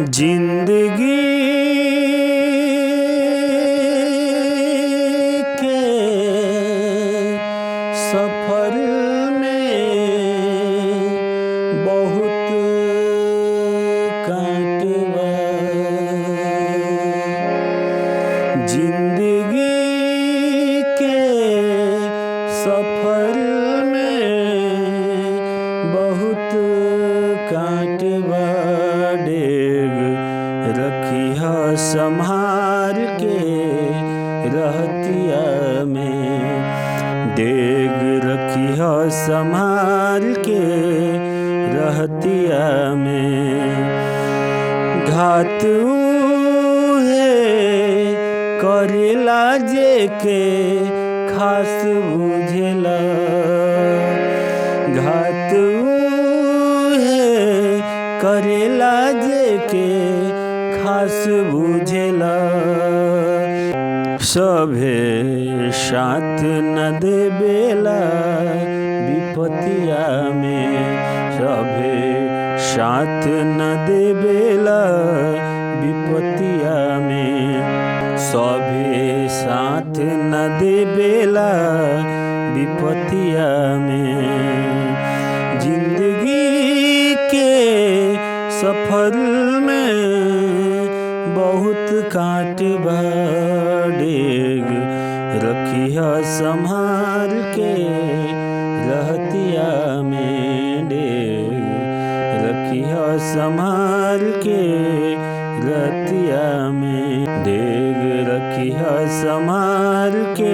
जिंदगी के सफर में बहुत कांट बा। जिंदगी के सफर में बहुत कांट बा। डेग रखिया संभार के रहतिया में, डेग रखिया संभार के रहतिया में। घात उहे करेला जेके खास बुझेला। घात उहे करेला जेके खास बुझेला। सभे साथ न देवेला विपतिया में, सभे साथ न देवेला विपतिया में। सभे साथ न देवेला विपतिया में। जिंदगी के सफर में बहुत कांट बा। डेग रखिया संभाल के रहतिया में, डेग रखिया संभाल के रहतिया में। डेग रखिया संभाल के